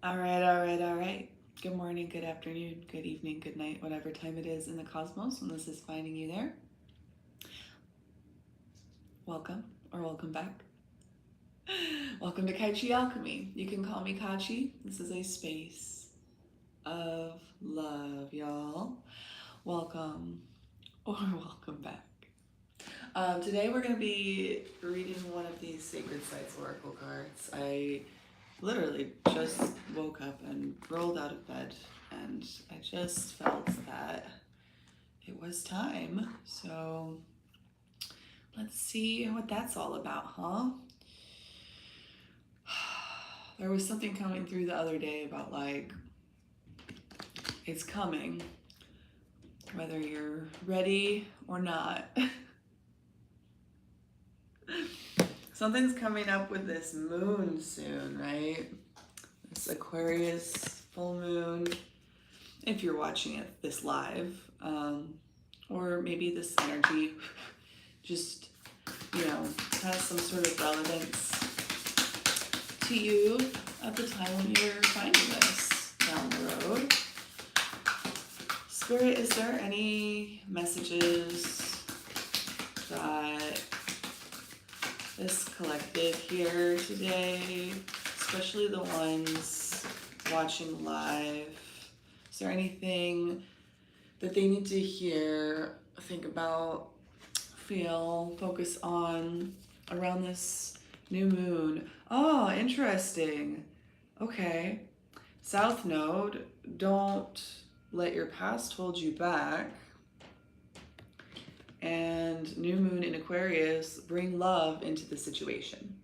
All right. Good morning, good afternoon, good evening, good night, whatever time it is in the cosmos when this is finding you there. Welcome or welcome back. Welcome to Kaichi Alchemy. You can call me Kachi. This is a space of love, y'all. Welcome or welcome back. Today we're going to be reading one of these Sacred Sites Oracle cards. I literally just woke up and rolled out of bed, and I just felt that it was time. So let's see what that's all about, huh? There was something coming through the other day about it's coming, whether you're ready or not. Something's coming up with this moon soon, right? This Aquarius full moon, if you're watching this live, or maybe this energy just, has some sort of relevance to you at the time when you're finding this down the road. Spirit, is there any messages that this collective here today, especially the ones watching live, is there anything that they need to hear, think about, feel, focus on around this new moon? Oh, interesting. Okay. South Node, don't let your past hold you back. And new moon in Aquarius, bring love into the situation.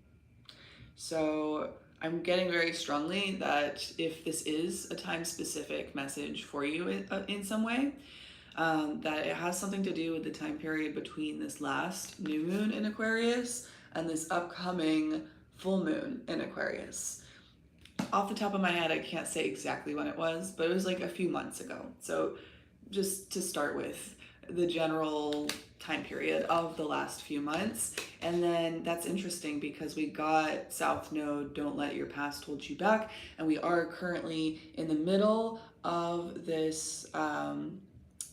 So I'm getting very strongly that if this is a time-specific message for you in some way, that it has something to do with the time period between this last new moon in Aquarius and this upcoming full moon in Aquarius. Off the top of my head, I can't say exactly when it was, but it was like a few months ago. So just to start with, the general time period of the last few months. And then that's interesting because we got South Node, don't let your past hold you back. And we are currently in the middle of this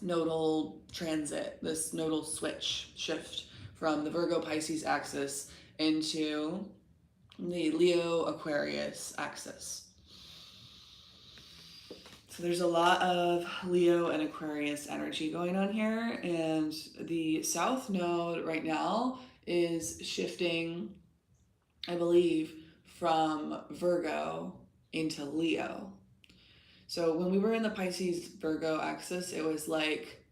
nodal transit, this nodal shift from the Virgo Pisces axis into the Leo Aquarius axis. So there's a lot of Leo and Aquarius energy going on here, and the South Node right now is shifting, I believe, from Virgo into Leo. So when we were in the Pisces Virgo axis, it was like,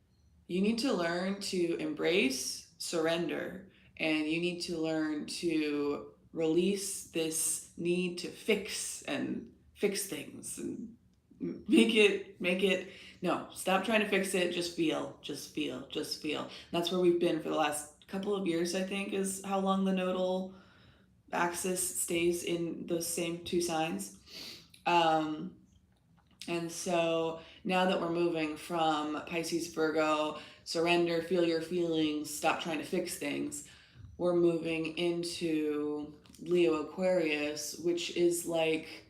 you need to learn to embrace surrender, and you need to learn to release this need to fix things and make it no, stop trying to fix it, just feel. And that's where we've been for the last couple of years, I think, is how long the nodal axis stays in those same two signs. And so now that we're moving from Pisces Virgo, surrender, feel your feelings, stop trying to fix things, we're moving into Leo Aquarius, which is like,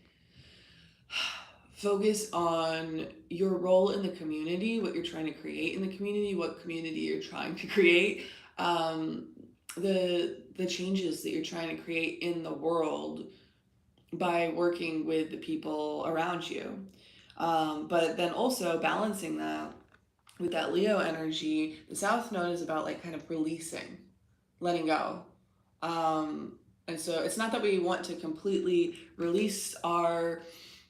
focus on your role in the community, what you're trying to create in the community, what community you're trying to create, the changes that you're trying to create in the world by working with the people around you. But then also balancing that with that Leo energy. The South Node is about kind of releasing, letting go. And so it's not that we want to completely release our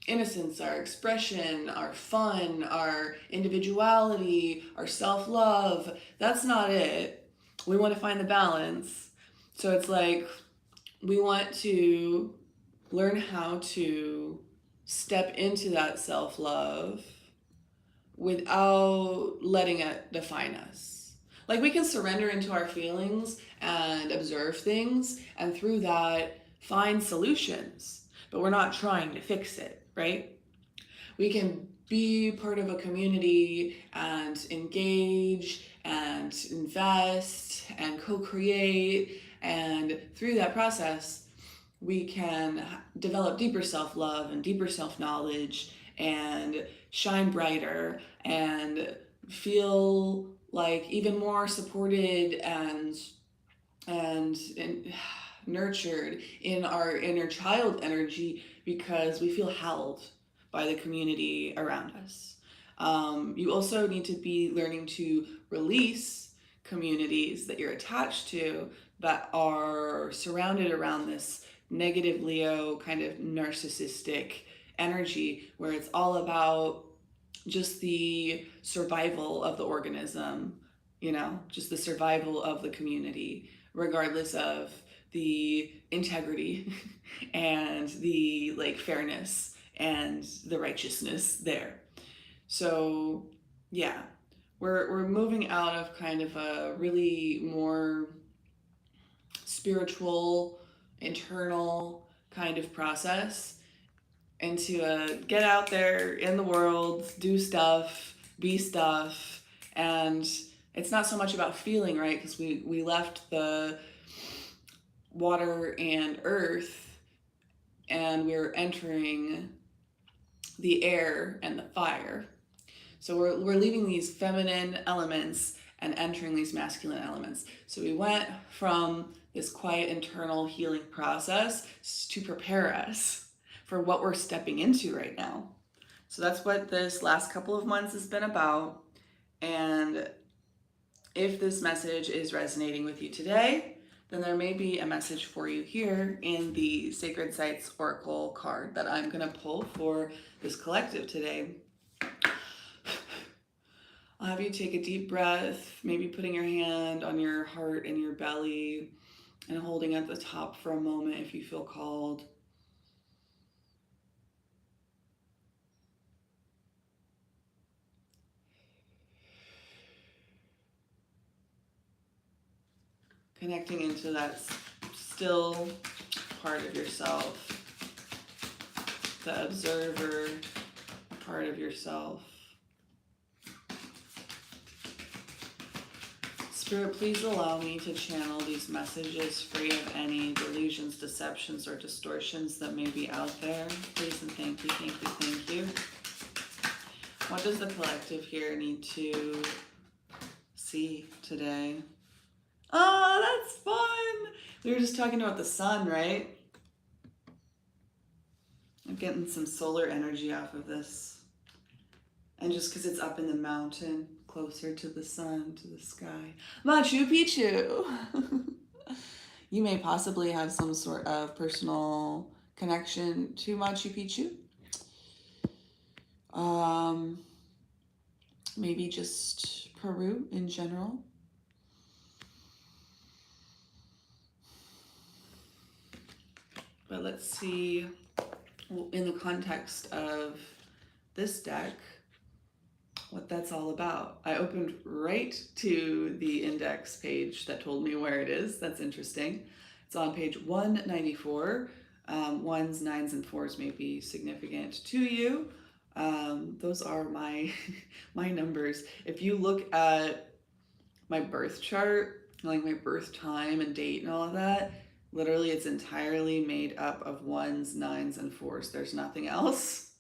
innocence, our expression, our fun, our individuality, our self-love. That's not it. We want to find the balance. So it's like we want to learn how to step into that self-love without letting it define us. Like, we can surrender into our feelings and observe things, and through that find solutions, but we're not trying to fix it, right? We can be part of a community and engage and invest and co-create, and through that process we can develop deeper self-love and deeper self-knowledge and shine brighter and feel like even more supported and nurtured in our inner child energy because we feel held by the community around us. You also need to be learning to release communities that you're attached to that are surrounded around this negative Leo kind of narcissistic energy where it's all about just the survival of the organism, just the survival of the community, regardless of the integrity and the like fairness and the righteousness there. So, yeah, we're moving out of kind of a really more spiritual, internal kind of process into a get out there in the world, do stuff, be stuff, and it's not so much about feeling, right? Because we left the water and earth and we're entering the air and the fire. So we're leaving these feminine elements and entering these masculine elements. So we went from this quiet internal healing process to prepare us for what we're stepping into right now. So that's what this last couple of months has been about. And if this message is resonating with you today, then there may be a message for you here in the Sacred Sites Oracle card that I'm going to pull for this collective today. I'll have you take a deep breath, maybe putting your hand on your heart and your belly and holding at the top for a moment if you feel called. Connecting into that still part of yourself, the observer part of yourself. Spirit, please allow me to channel these messages free of any delusions, deceptions, or distortions that may be out there. Please and thank you, thank you, thank you. What does the collective here need to see today? Oh, that's fun! We were just talking about the sun, right? I'm getting some solar energy off of this. And just because it's up in the mountain, closer to the sun, to the sky. Machu Picchu! You may possibly have some sort of personal connection to Machu Picchu. Maybe just Peru in general. But let's see, in the context of this deck, what that's all about. I opened right to the index page that told me where it is. That's interesting. It's on page 194. Ones, nines, and fours may be significant to you. Those are my my numbers. If you look at my birth chart, like my birth time and date and all of that, literally it's entirely made up of ones, nines, and fours. There's nothing else.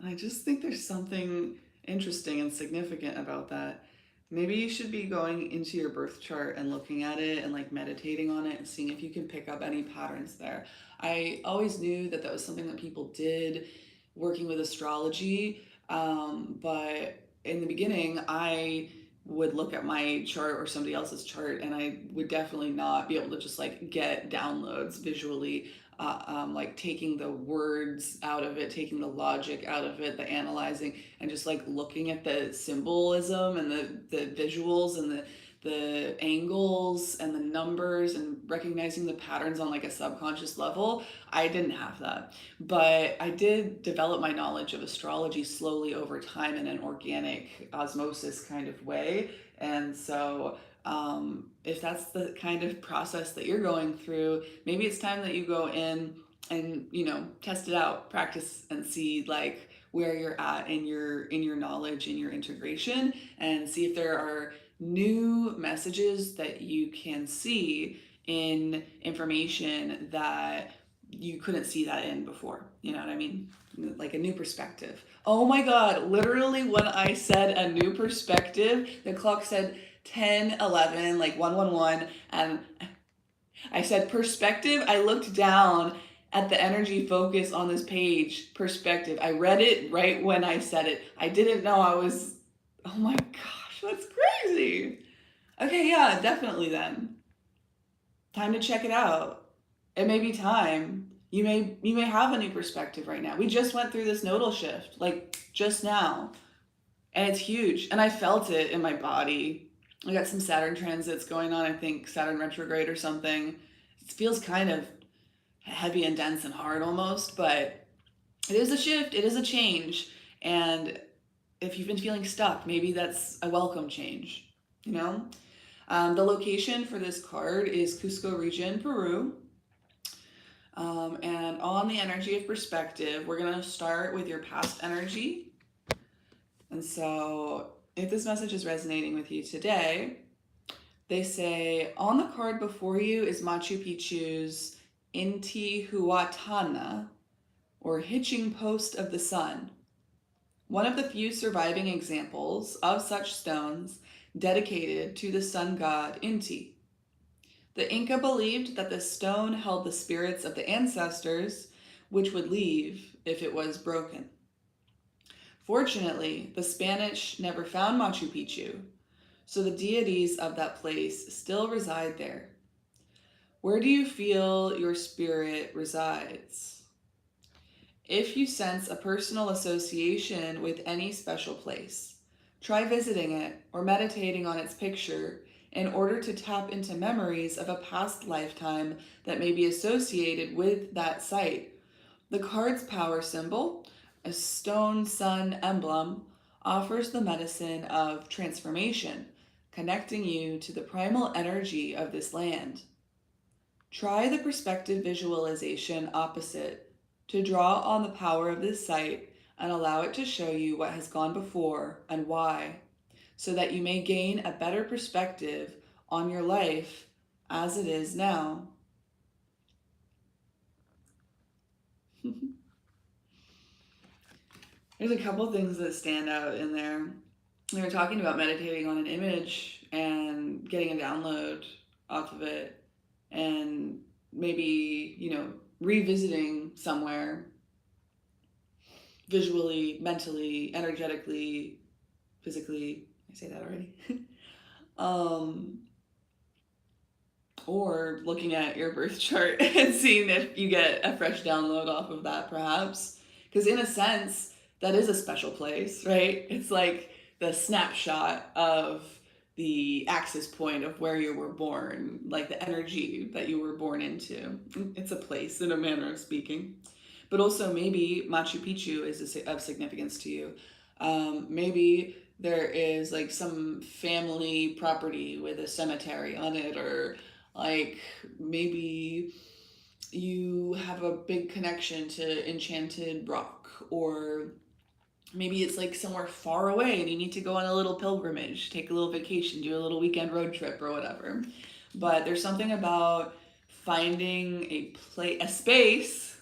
And I just think there's something interesting and significant about that. Maybe you should be going into your birth chart and looking at it and like meditating on it and seeing if you can pick up any patterns there. I always knew that that was something that people did working with astrology, but in the beginning, I would look at my chart or somebody else's chart and I would definitely not be able to just like get downloads visually, like taking the words out of it, taking the logic out of it, the analyzing, and just like looking at the symbolism and the visuals and the angles and the numbers and recognizing the patterns on like a subconscious level. I didn't have that, but I did develop my knowledge of astrology slowly over time in an organic osmosis kind of way. And so if that's the kind of process that you're going through, maybe it's time that you go in and test it out, practice, and see like where you're at in your knowledge, in your integration, and see if there are new messages that you can see in information that you couldn't see that in before. You know what I mean? Like a new perspective. Oh my God, literally when I said a new perspective, the clock said 10, 11, like 111, and I said perspective. I looked down at the energy focus on this page, perspective. I read it right when I said it. I didn't know I was, oh my gosh, that's crazy. Okay, yeah, definitely then. Time to check it out. It may be time. You may have a new perspective right now. We just went through this nodal shift, like just now. And it's huge. And I felt it in my body. I got some Saturn transits going on, I think Saturn retrograde or something. It feels kind of heavy and dense and hard almost, but it is a shift, it is a change. And if you've been feeling stuck, maybe that's a welcome change, you know? The location for this card is Cusco region, Peru. And on the energy of perspective, we're going to start with your past energy. And so, if this message is resonating with you today, they say on the card before you is Machu Picchu's Intihuatana, or hitching post of the sun, one of the few surviving examples of such stones dedicated to the sun god Inti. The Inca believed that the stone held the spirits of the ancestors, which would leave if it was broken. Fortunately, the Spanish never found Machu Picchu, so the deities of that place still reside there. Where do you feel your spirit resides? If you sense a personal association with any special place, try visiting it or meditating on its picture in order to tap into memories of a past lifetime that may be associated with that site. The card's power symbol, a stone sun emblem, offers the medicine of transformation, connecting you to the primal energy of this land. Try the perspective visualization opposite to draw on the power of this site and allow it to show you what has gone before and why, so that you may gain a better perspective on your life as it is now. There's a couple things that stand out in there. They were talking about meditating on an image and getting a download off of it, and maybe, revisiting somewhere visually, mentally, energetically, physically. I say that already. um, or looking at your birth chart and seeing if you get a fresh download off of that, perhaps. Because in a sense, that is a special place, right? It's like the snapshot of the axis point of where you were born, like the energy that you were born into. It's a place, in a manner of speaking. But also, maybe Machu Picchu is of significance to you. Maybe there is like some family property with a cemetery on it, or like maybe you have a big connection to enchanted rock, or maybe it's like somewhere far away and you need to go on a little pilgrimage, take a little vacation, do a little weekend road trip or whatever. But there's something about finding a space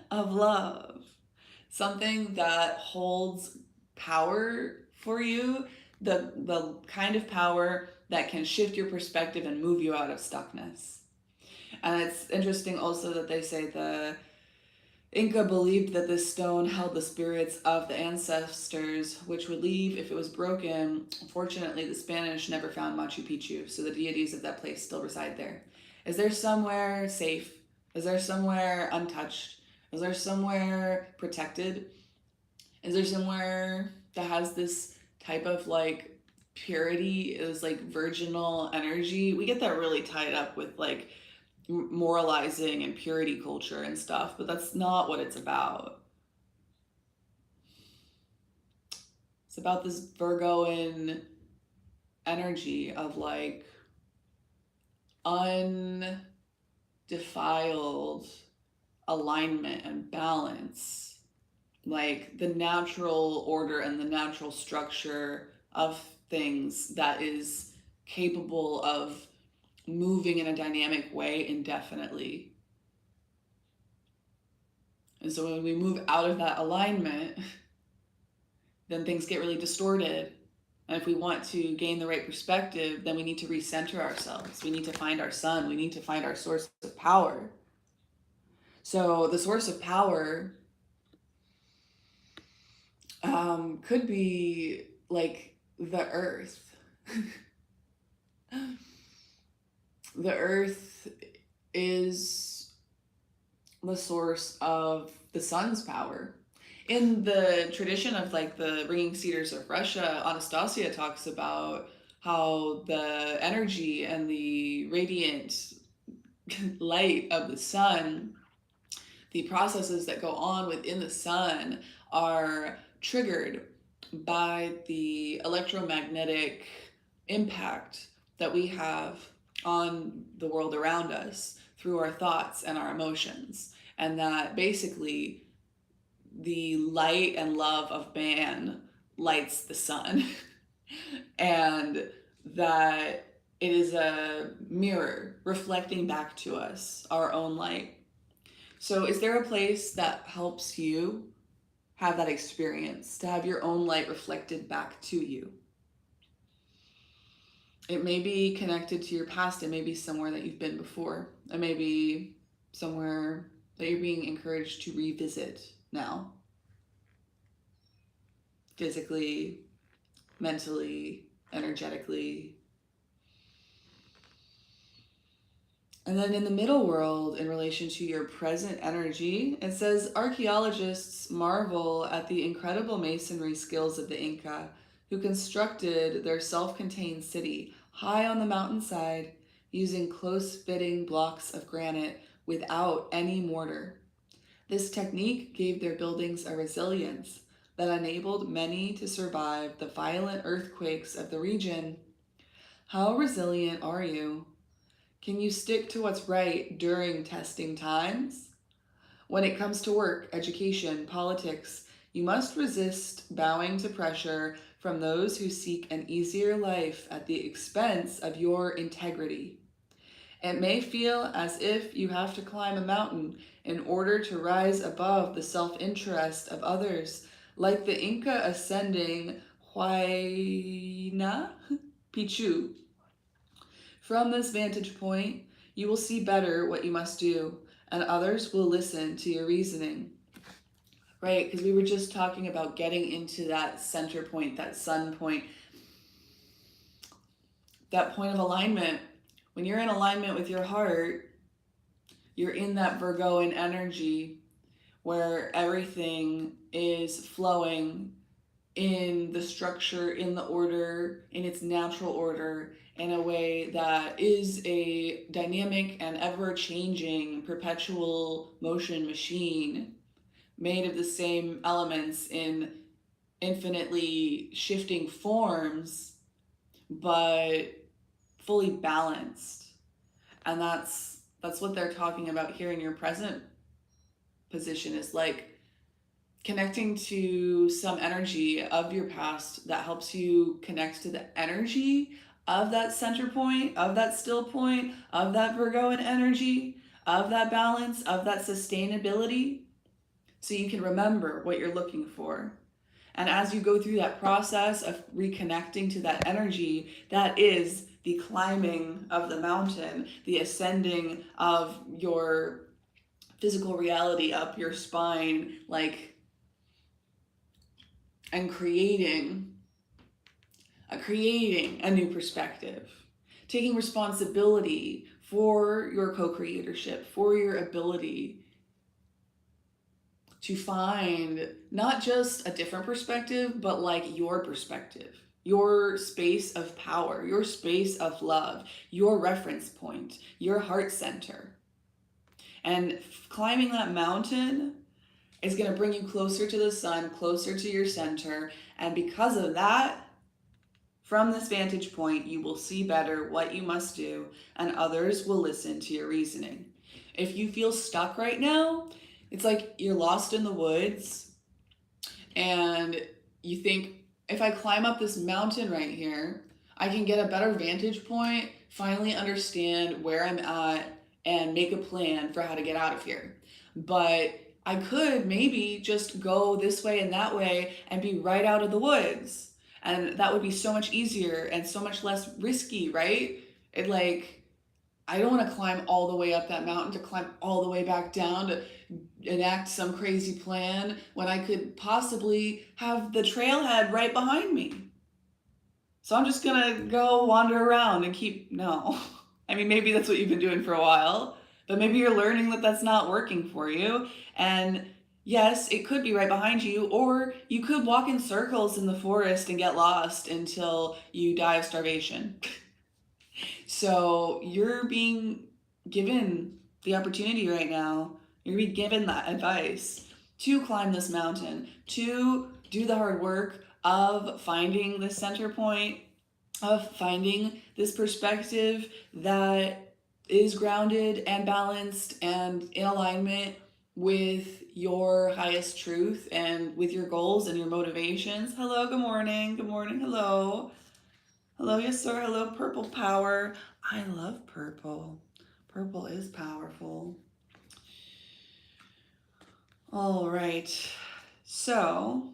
of love, something that holds power for you, the kind of power that can shift your perspective and move you out of stuckness. And it's interesting also that they say the Inca believed that this stone held the spirits of the ancestors, which would leave if it was broken. Fortunately, the Spanish never found Machu Picchu, so the deities of that place still reside there. Is there somewhere safe? Is there somewhere untouched? Is there somewhere protected? Is there somewhere that has this type of like purity, is like virginal energy? We get that really tied up with like moralizing and purity culture and stuff, but that's not what it's about. It's about this Virgoan energy of like undefiled alignment and balance, like the natural order and the natural structure of things that is capable of moving in a dynamic way indefinitely. And so when we move out of that alignment, then things get really distorted. And if we want to gain the right perspective, then we need to recenter ourselves. We need to find our sun. We need to find our source of power. So the source of power could be like the earth. The earth is the source of the sun's power. In the tradition of like the ringing cedars of Russia, Anastasia talks about how the energy and the radiant light of the sun, the processes that go on within the sun, are triggered by the electromagnetic impact that we have on the world around us through our thoughts and our emotions. And that basically the light and love of man lights the sun. And that it is a mirror reflecting back to us our own light. So is there a place that helps you have that experience, to have your own light reflected back to you? It may be connected to your past. It may be somewhere that you've been before. It may be somewhere that you're being encouraged to revisit now. Physically, mentally, energetically. And then in the middle world, in relation to your present energy, it says archaeologists marvel at the incredible masonry skills of the Inca, who constructed their self-contained city high on the mountainside using close-fitting blocks of granite without any mortar. This technique gave their buildings a resilience that enabled many to survive the violent earthquakes of the region. How resilient are you? Can you stick to what's right during testing times? When it comes to work, education, politics, you must resist bowing to pressure from those who seek an easier life at the expense of your integrity. It may feel as if you have to climb a mountain in order to rise above the self-interest of others, like the Inca ascending Huayna Picchu. From this vantage point, you will see better what you must do, and others will listen to your reasoning. Right? Because we were just talking about getting into that center point, that sun point, that point of alignment. When you're in alignment with your heart, you're in that Virgoan energy where everything is flowing in the structure, in the order, in its natural order, in a way that is a dynamic and ever-changing perpetual motion machine made of the same elements in infinitely shifting forms, but fully balanced. And that's what they're talking about here in your present position, is like connecting to some energy of your past that helps you connect to the energy of that center point, of that still point, of that Virgoan energy, of that balance, of that sustainability, so you can remember what you're looking for. And as you go through that process of reconnecting to that energy, that is the climbing of the mountain, the ascending of your physical reality up your spine, like, and creating a new perspective, taking responsibility for your co-creatorship, for your ability to find not just a different perspective, but like your perspective, your space of power, your space of love, your reference point, your heart center. And climbing that mountain is going to bring you closer to the sun, closer to your center. And because of that, from this vantage point, you will see better what you must do, and others will listen to your reasoning. If you feel stuck right now, it's like you're lost in the woods and you think, if I climb up this mountain right here, I can get a better vantage point finally understand where I'm at and make a plan for how to get out of here. But I could maybe just go this way and that way and be right out of the woods. And that would be so much easier and so much less risky, right? It like, I don't want to climb all the way up that mountain to climb all the way back down to enact some crazy plan when I could possibly have the trailhead right behind me. So I'm just gonna go wander around and no. I mean, maybe that's what you've been doing for a while, but maybe you're learning that that's not working for you. And yes, it could be right behind you, or you could walk in circles in the forest and get lost until you die of starvation. So you're being given the opportunity right now, you're being given that advice to climb this mountain, to do the hard work of finding the center point, of finding this perspective that is grounded and balanced and in alignment with your highest truth and with your goals and your motivations. Hello, good morning, hello. Hello, yes, sir. Hello, purple power. I love purple. Purple is powerful. All right. So,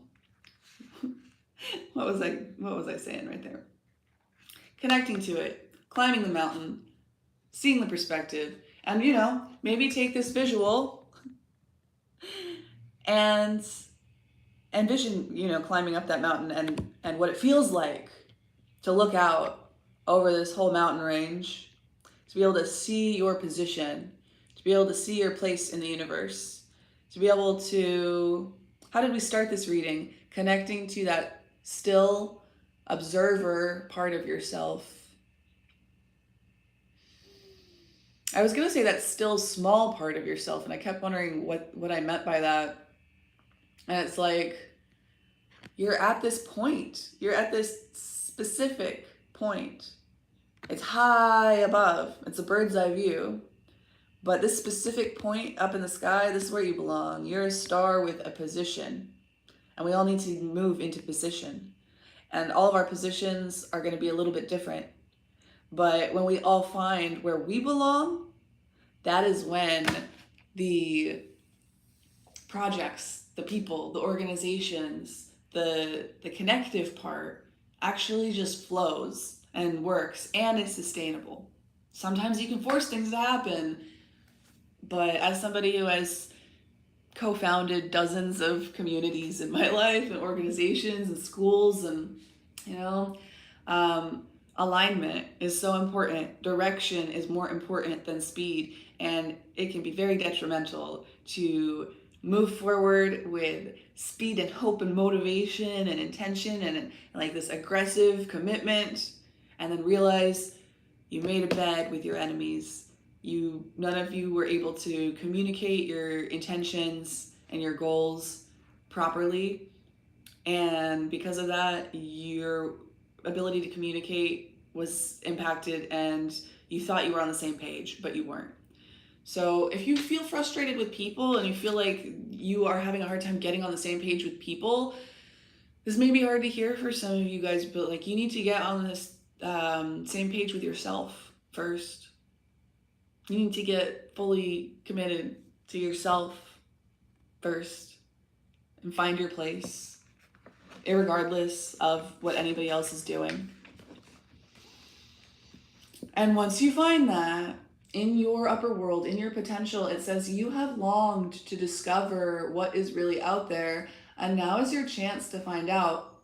what was I saying right there? Connecting to it, climbing the mountain, seeing the perspective, and maybe take this visual and envision, climbing up that mountain and what it feels like to look out over this whole mountain range, to be able to see your position, to be able to see your place in the universe, to be able to, how did we start this reading? Connecting to that still observer part of yourself. I was going to say that still small part of yourself, and I kept wondering what I meant by that. And it's like, you're at this point. You're at this specific point. It's high above. It's a bird's eye view. But this specific point up in the sky, this is where you belong. You're a star with a position. And we all need to move into position. And all of our positions are going to be a little bit different. But when we all find where we belong, that is when the projects, the people, the organizations, the connective part actually just flows and works and is sustainable. Sometimes you can force things to happen, but as somebody who has co-founded dozens of communities in my life and organizations and schools and alignment is so important. Direction is more important than speed, and it can be very detrimental to move forward with speed and hope and motivation and intention and like this aggressive commitment, and then realize you made a bed with your enemies. None of you were able to communicate your intentions and your goals properly, and because of that, your ability to communicate was impacted, and you thought you were on the same page, but you weren't. So if you feel frustrated with people and you feel like you are having a hard time getting on the same page with people, this may be hard to hear for some of you guys, but like you need to get on this same page with yourself first. You need to get fully committed to yourself first and find your place, irregardless of what anybody else is doing. And once you find that, in your upper world, in your potential, it says you have longed to discover what is really out there, and now is your chance to find out.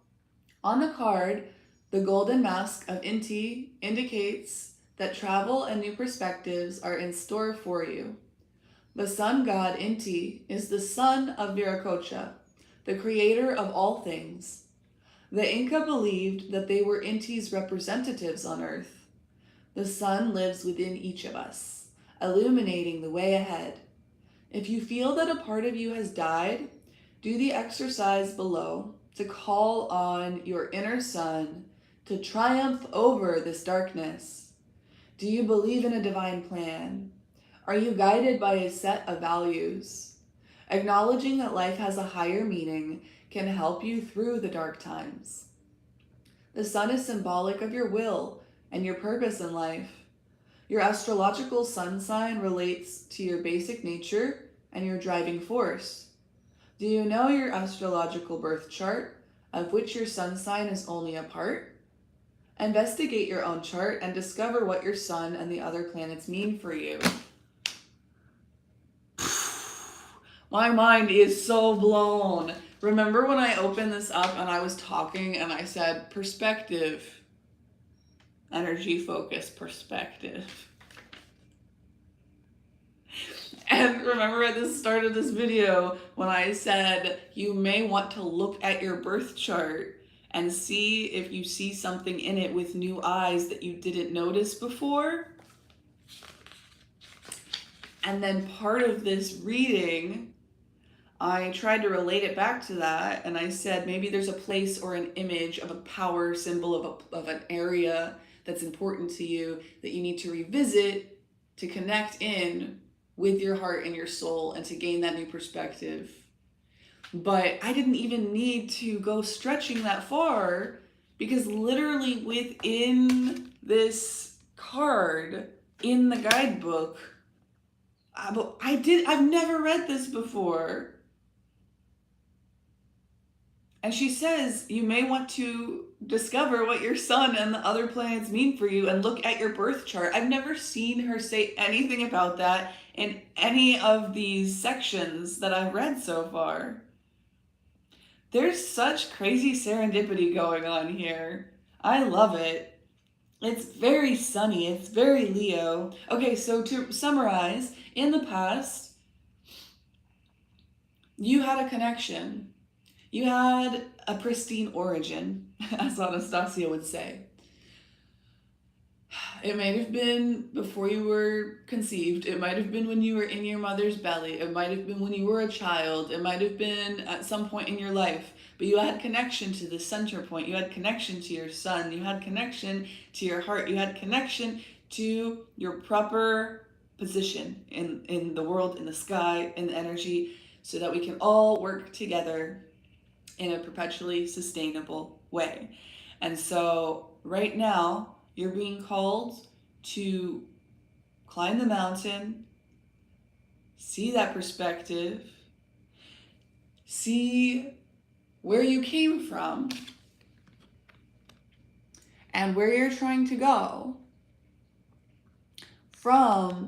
On the card, the golden mask of Inti indicates that travel and new perspectives are in store for you. The sun god Inti is the son of Viracocha, the creator of all things. The Inca believed that they were Inti's representatives on Earth. The sun lives within each of us, illuminating the way ahead. If you feel that a part of you has died, do the exercise below to call on your inner sun to triumph over this darkness. Do you believe in a divine plan? Are you guided by a set of values? Acknowledging that life has a higher meaning can help you through the dark times. The sun is symbolic of your will and your purpose in life. Your astrological sun sign relates to your basic nature and your driving force. Do you know your astrological birth chart, of which your sun sign is only a part? Investigate your own chart and discover what your sun and the other planets mean for you. My mind is so blown. Remember when I opened this up and I was talking and I said perspective, energy focus, perspective. And remember at the start of this video when I said you may want to look at your birth chart and see if you see something in it with new eyes that you didn't notice before? And then part of this reading, I tried to relate it back to that, and I said maybe there's a place or an image of a power symbol of an area that's important to you that you need to revisit to connect in with your heart and your soul and to gain that new perspective. But I didn't even need to go stretching that far, because literally within this card in the guidebook, I've never read this before. And she says you may want to discover what your sun and the other planets mean for you and look at your birth chart. I've never seen her say anything about that in any of these sections that I've read so far. There's such crazy serendipity going on here. I love it. It's very sunny. It's very Leo. Okay, so to summarize, in the past, you had a connection. You had a pristine origin, as Anastasia would say. It might have been before you were conceived. It might have been when you were in your mother's belly. It might have been when you were a child. It might have been at some point in your life. But you had connection to the center point. You had connection to your sun. You had connection to your heart. You had connection to your proper position in the world, in the sky, in the energy, so that we can all work together in a perpetually sustainable way. And so right now, you're being called to climb the mountain, see that perspective, see where you came from and where you're trying to go from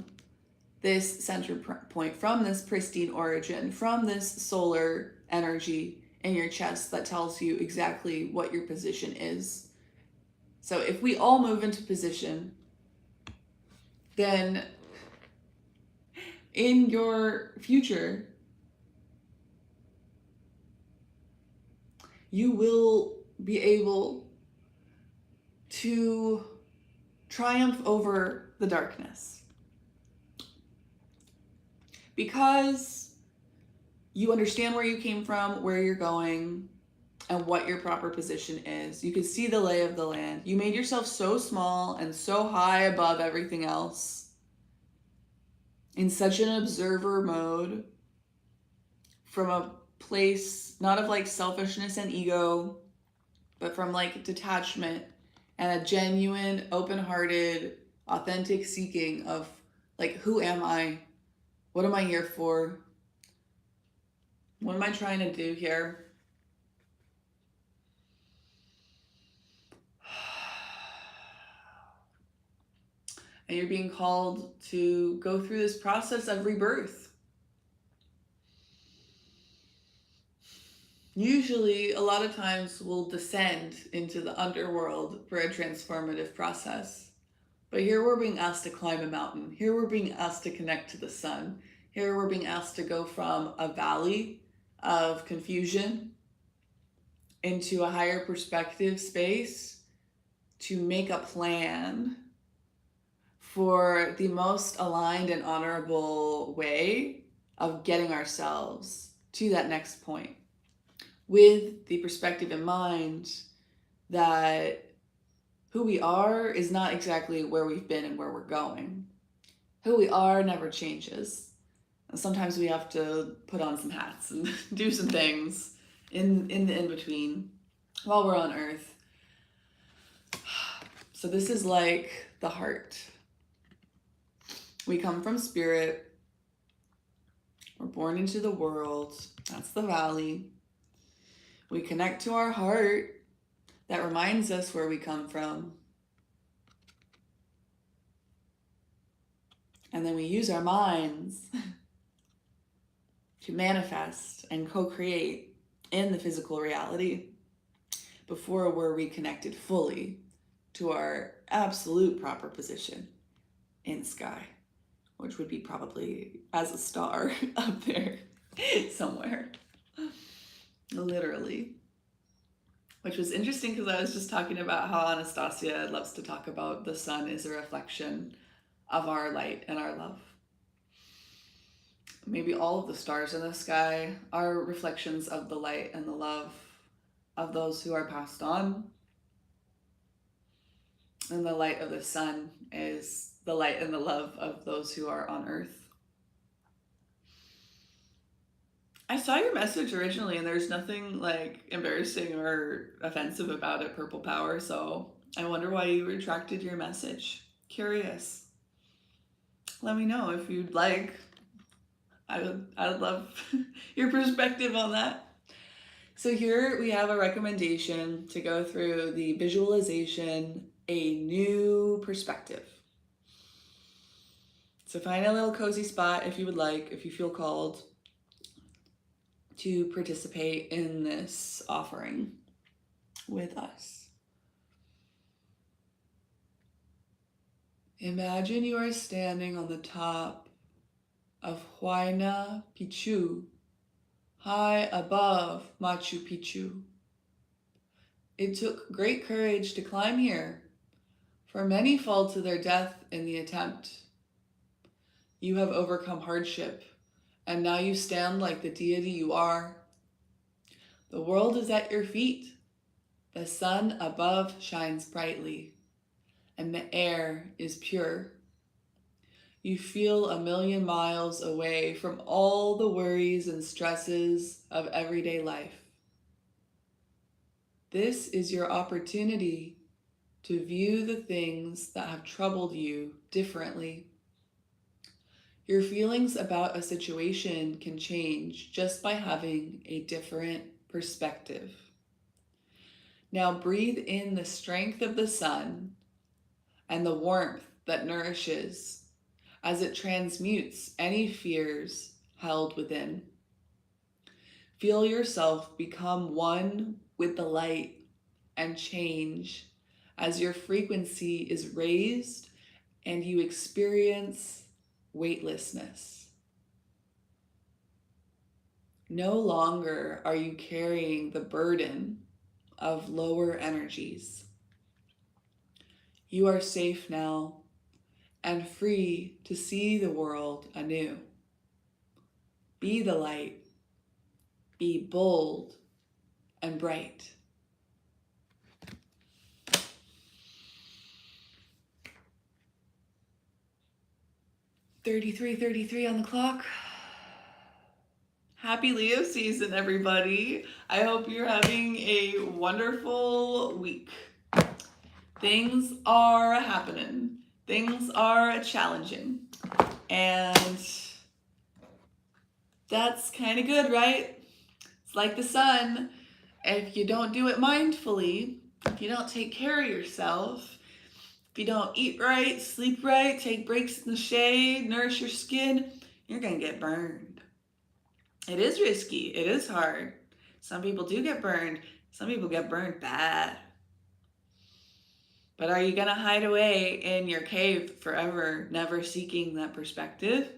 this center point, from this pristine origin, from this solar energy in your chest that tells you exactly what your position is. So if we all move into position, then in your future, you will be able to triumph over the darkness. Because you understand where you came from, where you're going, and what your proper position is. You can see the lay of the land. You made yourself so small and so high above everything else, in such an observer mode, from a place not of like selfishness and ego, but from like detachment and a genuine, open-hearted, authentic seeking of like, who am I? What am I here for? What am I trying to do here? And you're being called to go through this process of rebirth. Usually, a lot of times we'll descend into the underworld for a transformative process. But here we're being asked to climb a mountain. Here we're being asked to connect to the sun. Here we're being asked to go from a valley of confusion into a higher perspective space to make a plan for the most aligned and honorable way of getting ourselves to that next point, with the perspective in mind that who we are is not exactly where we've been and where we're going. Who we are never changes. And sometimes we have to put on some hats and do some things in the in-between while we're on Earth. So this is like the heart. We come from spirit. We're born into the world. That's the valley. We connect to our heart. That reminds us where we come from. And then we use our minds to manifest and co-create in the physical reality before we're reconnected fully to our absolute proper position in the sky, which would be probably as a star up there somewhere, literally. Which was interesting because I was just talking about how Anastasia loves to talk about the sun is a reflection of our light and our love. Maybe all of the stars in the sky are reflections of the light and the love of those who are passed on. And the light of the sun is the light and the love of those who are on earth. I saw your message originally and there's nothing like embarrassing or offensive about it, Purple Power, so I wonder why you retracted your message. Curious. Let me know if you'd like. I would love your perspective on that. So here we have a recommendation to go through the visualization, a new perspective. So find a little cozy spot if you would like, if you feel called to participate in this offering with us. Imagine you are standing on the top of Machu Picchu, high above Machu Picchu. It took great courage to climb here, for many fall to their death in the attempt. You have overcome hardship, and now you stand like the deity you are. The world is at your feet. The sun above shines brightly, and the air is pure. You feel 1,000,000 miles away from all the worries and stresses of everyday life. This is your opportunity to view the things that have troubled you differently. Your feelings about a situation can change just by having a different perspective. Now breathe in the strength of the sun and the warmth that nourishes as it transmutes any fears held within. Feel yourself become one with the light and change as your frequency is raised and you experience weightlessness. No longer are you carrying the burden of lower energies. You are safe now and free to see the world anew. Be the light. Be bold and bright. "33:33 on the clock. Happy Leo season, everybody. I hope you're having a wonderful week. Things are happening. Things are challenging. And that's kind of good, right? It's like the sun. If you don't do it mindfully, if you don't take care of yourself, if you don't eat right, sleep right, take breaks in the shade, nourish your skin, you're going to get burned. It is risky. It is hard. Some people do get burned. Some people get burned bad. But are you going to hide away in your cave forever, never seeking that perspective?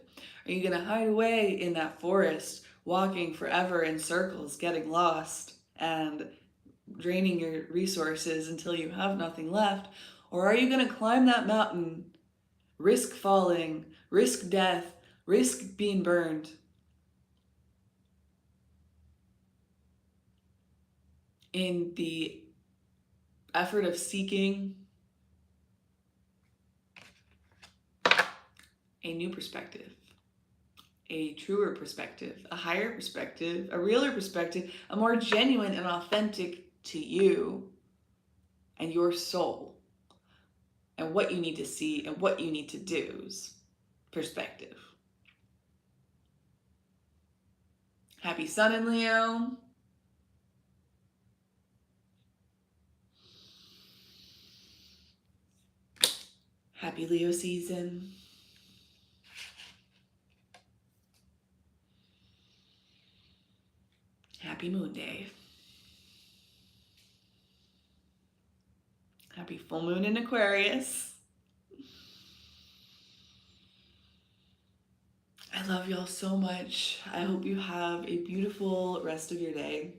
Are you going to hide away in that forest, walking forever in circles, getting lost and draining your resources until you have nothing left? Or are you going to climb that mountain, risk falling, risk death, risk being burned? In the effort of seeking a new perspective, a truer perspective, a higher perspective, a realer perspective, a more genuine and authentic to you and your soul and what you need to see and what you need to do. perspective. Happy Sun in Leo. Happy Leo season. Happy Moon Day. Happy full moon in Aquarius. I love y'all so much. I hope you have a beautiful rest of your day.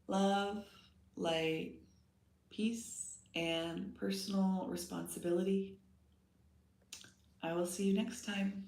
Love, light, peace, and personal responsibility. I will see you next time.